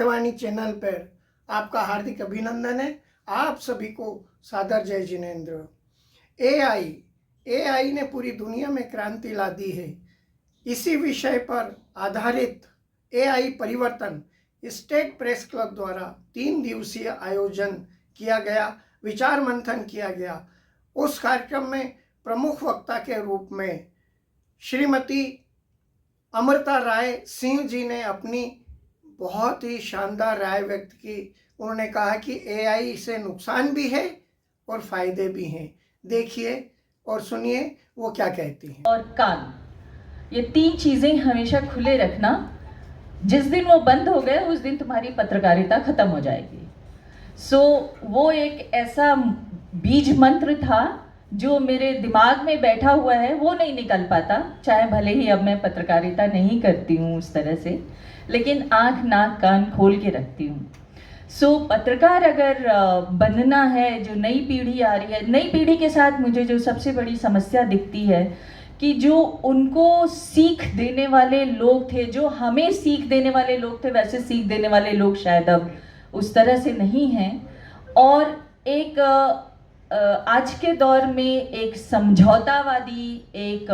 मेहरबानी चैनल पर आपका हार्दिक अभिनंदन है। आप सभी को सादर जय जिनेंद्र। एआई ने पूरी दुनिया में क्रांति ला दी है। इसी विषय पर आधारित एआई परिवर्तन स्टेट प्रेस क्लब द्वारा 3 दिवसीय आयोजन किया गया, विचार मंथन किया गया। उस कार्यक्रम में प्रमुख वक्ता के रूप में श्रीमती अमृता राय सिंह जी ने अपनी बहुत ही शानदार राय व्यक्त की। उन्होंने कहा कि एआई से नुकसान भी है और फायदे भी हैं। देखिए और सुनिए वो क्या कहती हैं। और कान, ये 3 चीजें हमेशा खुले रखना। जिस दिन वो बंद हो गए उस दिन तुम्हारी पत्रकारिता खत्म हो जाएगी। वो एक ऐसा बीज मंत्र था जो मेरे दिमाग में बैठा हुआ है, वो नहीं निकल पाता। चाहे भले ही अब मैं पत्रकारिता नहीं करती हूँ उस तरह से, लेकिन आँख नाक कान खोल के रखती हूँ। पत्रकार अगर बनना है, जो नई पीढ़ी आ रही है, नई पीढ़ी के साथ मुझे जो सबसे बड़ी समस्या दिखती है कि जो उनको सीख देने वाले लोग थे, जो हमें सीख देने वाले लोग थे, वैसे सीख देने वाले लोग शायद अब उस तरह से नहीं हैं। और एक आज के दौर में एक समझौतावादी, एक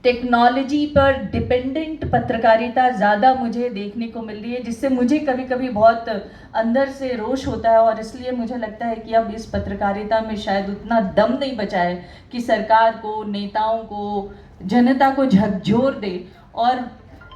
टेक्नोलॉजी पर डिपेंडेंट पत्रकारिता ज़्यादा मुझे देखने को मिल रही है, जिससे मुझे कभी कभी बहुत अंदर से रोष होता है। और इसलिए मुझे लगता है कि अब इस पत्रकारिता में शायद उतना दम नहीं बचा है कि सरकार को, नेताओं को, जनता को झकझोर दे और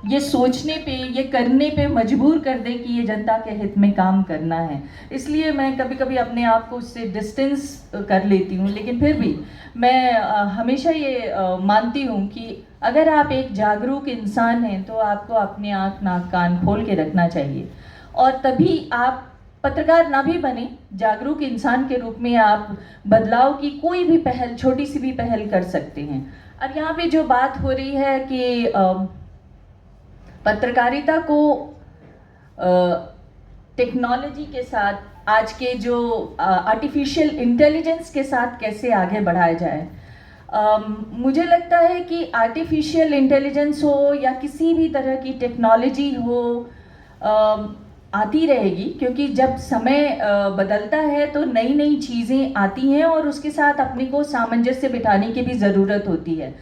ये सोचने पे, ये करने पे मजबूर कर दे कि ये जनता के हित में काम करना है। इसलिए मैं कभी कभी अपने आप को उससे डिस्टेंस कर लेती हूँ। लेकिन फिर भी मैं हमेशा ये मानती हूँ कि अगर आप एक जागरूक इंसान हैं तो आपको अपने आँख नाक कान खोल के रखना चाहिए, और तभी आप पत्रकार ना भी बने, जागरूक इंसान के रूप में आप बदलाव की कोई भी पहल, छोटी सी भी पहल कर सकते हैं। अब यहाँ पे जो बात हो रही है कि पत्रकारिता को टेक्नोलॉजी के साथ, आज के जो आर्टिफिशियल इंटेलिजेंस के साथ कैसे आगे बढ़ाया जाए। मुझे लगता है कि आर्टिफिशियल इंटेलिजेंस हो या किसी भी तरह की टेक्नोलॉजी हो, आती रहेगी, क्योंकि जब समय बदलता है तो नई नई चीज़ें आती हैं और उसके साथ अपने को सामंजस्य बिठाने की भी ज़रूरत होती है।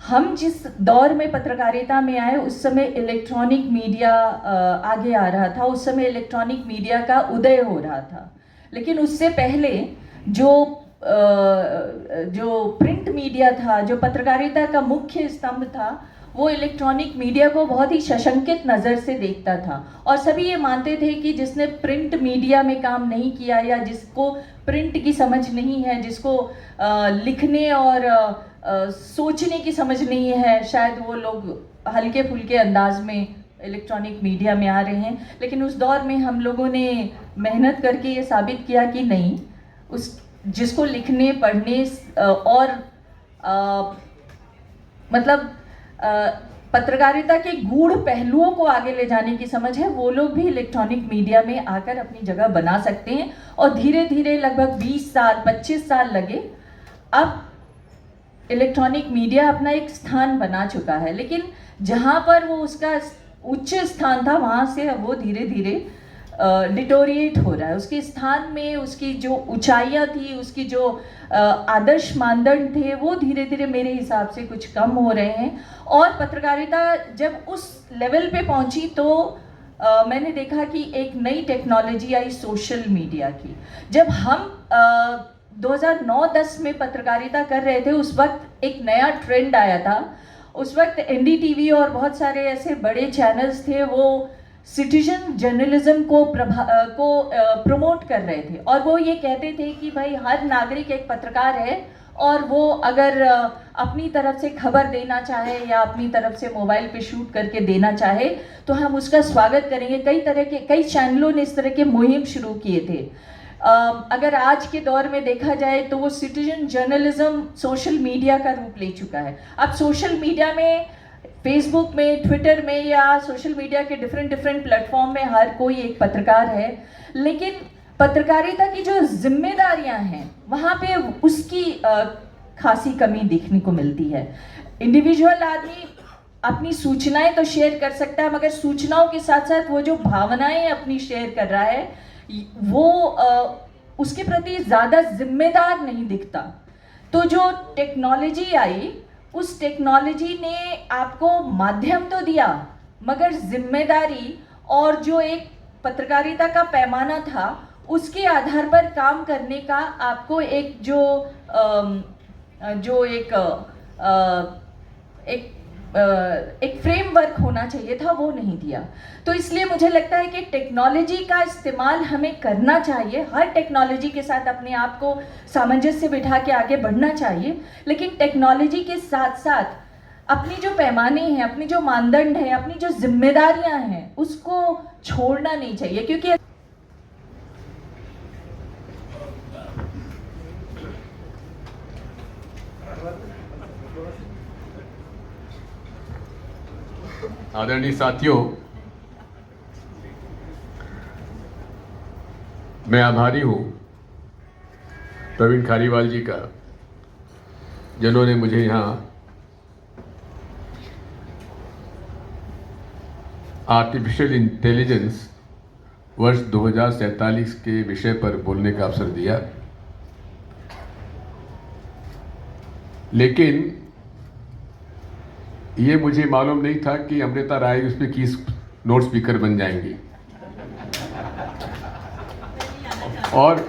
हम जिस दौर में पत्रकारिता में आए उस समय इलेक्ट्रॉनिक मीडिया आगे आ रहा था, उस समय इलेक्ट्रॉनिक मीडिया का उदय हो रहा था। लेकिन उससे पहले जो प्रिंट मीडिया था, जो पत्रकारिता का मुख्य स्तंभ था, वो इलेक्ट्रॉनिक मीडिया को बहुत ही सशंकित नज़र से देखता था। और सभी ये मानते थे कि जिसने प्रिंट मीडिया में काम नहीं किया या जिसको प्रिंट की समझ नहीं है, जिसको लिखने और सोचने की समझ नहीं है, शायद वो लोग हल्के फुल्के अंदाज में इलेक्ट्रॉनिक मीडिया में आ रहे हैं। लेकिन उस दौर में हम लोगों ने मेहनत करके ये साबित किया कि नहीं, उस जिसको लिखने, पढ़ने और मतलब पत्रकारिता के गूढ़ पहलुओं को आगे ले जाने की समझ है, वो लोग भी इलेक्ट्रॉनिक मीडिया में आकर अपनी जगह बना सकते हैं। और धीरे धीरे लगभग 20 साल, 25 साल लगे, अब इलेक्ट्रॉनिक मीडिया अपना एक स्थान बना चुका है। लेकिन जहाँ पर वो उसका उच्च स्थान था, वहाँ से अब वो धीरे धीरे डिटोरिएट हो रहा है। उसके स्थान में उसकी जो ऊंचाइयाँ थी, उसकी जो आदर्श मानदंड थे, वो धीरे धीरे मेरे हिसाब से कुछ कम हो रहे हैं। और पत्रकारिता जब उस लेवल पे पहुंची तो मैंने देखा कि एक नई टेक्नोलॉजी आई, सोशल मीडिया की। जब हम 2009-10 में पत्रकारिता कर रहे थे, उस वक्त एक नया ट्रेंड आया था। उस वक्त एनडीटीवी और बहुत सारे ऐसे बड़े चैनल्स थे, वो सिटीजन जर्नलिज्म को प्रमोट कर रहे थे। और वो ये कहते थे कि भाई हर नागरिक एक पत्रकार है, और वो अगर अपनी तरफ से खबर देना चाहे या अपनी तरफ से मोबाइल पे शूट करके देना चाहे तो हम उसका स्वागत करेंगे। कई चैनलों ने इस तरह के मुहिम शुरू किए थे। अगर आज के दौर में देखा जाए तो वो सिटीजन जर्नलिज्म सोशल मीडिया का रूप ले चुका है। अब सोशल मीडिया में, फेसबुक में, ट्विटर में या सोशल मीडिया के डिफरेंट प्लेटफॉर्म में हर कोई एक पत्रकार है। लेकिन पत्रकारिता की जो जिम्मेदारियां हैं वहाँ पे उसकी खासी कमी देखने को मिलती है। इंडिविजुअल आदमी अपनी सूचनाएं तो शेयर कर सकता है, मगर सूचनाओं के साथ साथ वो जो भावनाएं अपनी शेयर कर रहा है वो उसके प्रति ज़्यादा जिम्मेदार नहीं दिखता। तो जो टेक्नोलॉजी आई, उस टेक्नोलॉजी ने आपको माध्यम तो दिया, मगर जिम्मेदारी और जो एक पत्रकारिता का पैमाना था उसके आधार पर काम करने का आपको एक एक फ्रेमवर्क होना चाहिए था, वो नहीं दिया। तो इसलिए मुझे लगता है कि टेक्नोलॉजी का इस्तेमाल हमें करना चाहिए, हर टेक्नोलॉजी के साथ अपने आप को सामंजस्य बिठा के आगे बढ़ना चाहिए, लेकिन टेक्नोलॉजी के साथ साथ अपनी जो पैमाने हैं, अपनी जो मानदंड है, अपनी जो जिम्मेदारियां हैं, उसको छोड़ना नहीं चाहिए। क्योंकि आदरणीय साथियों, मैं आभारी हूँ प्रवीण खारीवाल जी का, जिन्होंने मुझे यहाँ आर्टिफिशियल इंटेलिजेंस वर्ष 2047 के विषय पर बोलने का अवसर दिया। लेकिन ये मुझे मालूम नहीं था कि अमृता राय उसमें की नोट स्पीकर बन जाएंगी और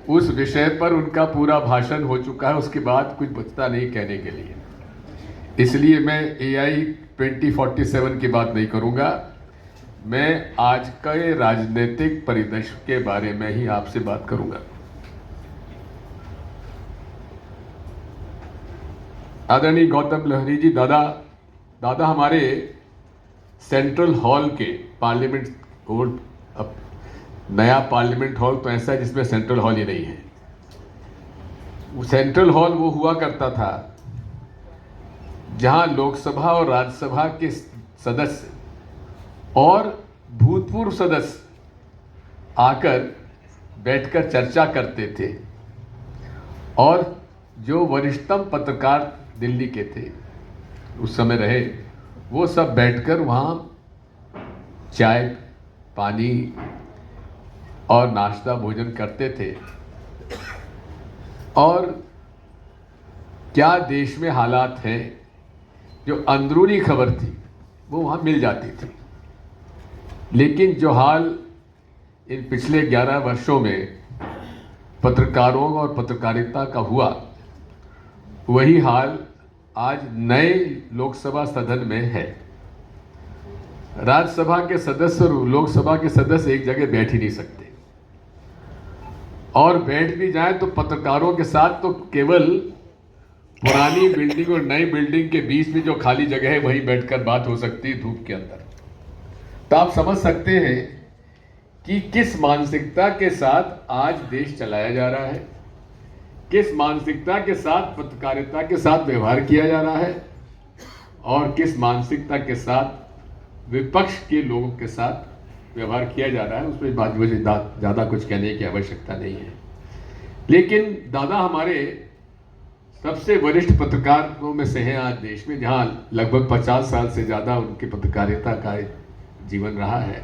उस विषय पर उनका पूरा भाषण हो चुका है, उसके बाद कुछ बचता नहीं कहने के लिए। इसलिए मैं AI 2047 की बात नहीं करूंगा, मैं आज के राजनीतिक परिदृश्य के बारे में ही आपसे बात करूंगा। आदरणीय गौतम लहरी जी, दादा हमारे सेंट्रल हॉल के पार्लियामेंट कोर्ट, अब नया पार्लियामेंट हॉल तो ऐसा है जिसमें सेंट्रल हॉल ही नहीं है। वो सेंट्रल हॉल वो हुआ करता था जहां लोकसभा और राज्यसभा के सदस्य और भूतपूर्व सदस्य आकर बैठकर चर्चा करते थे और जो वरिष्ठतम पत्रकार दिल्ली के थे उस समय रहे, वो सब बैठकर वहाँ चाय पानी और नाश्ता भोजन करते थे और क्या देश में हालात हैं, जो अंदरूनी खबर थी वो वहाँ मिल जाती थी। लेकिन जो हाल इन पिछले 11 वर्षों में पत्रकारों और पत्रकारिता का हुआ, वही हाल आज नए लोकसभा सदन में है। राज्यसभा के सदस्य और लोकसभा के सदस्य एक जगह बैठ ही नहीं सकते, और बैठ भी जाए तो पत्रकारों के साथ तो केवल पुरानी बिल्डिंग और नई बिल्डिंग के बीच में जो खाली जगह है वहीं बैठकर बात हो सकती है धूप के अंदर। तो आप समझ सकते हैं कि किस मानसिकता के साथ आज देश चलाया जा रहा है, किस मानसिकता के साथ पत्रकारिता के साथ व्यवहार किया जा रहा है और किस मानसिकता के साथ विपक्ष के लोगों के साथ व्यवहार किया जा रहा है। उसमें बात मुझे ज़्यादा कुछ कहने की आवश्यकता नहीं है। लेकिन दादा हमारे सबसे वरिष्ठ पत्रकारों में से हैं आज देश में, जहां लगभग 50 साल से ज़्यादा उनकी पत्रकारिता का जीवन रहा है।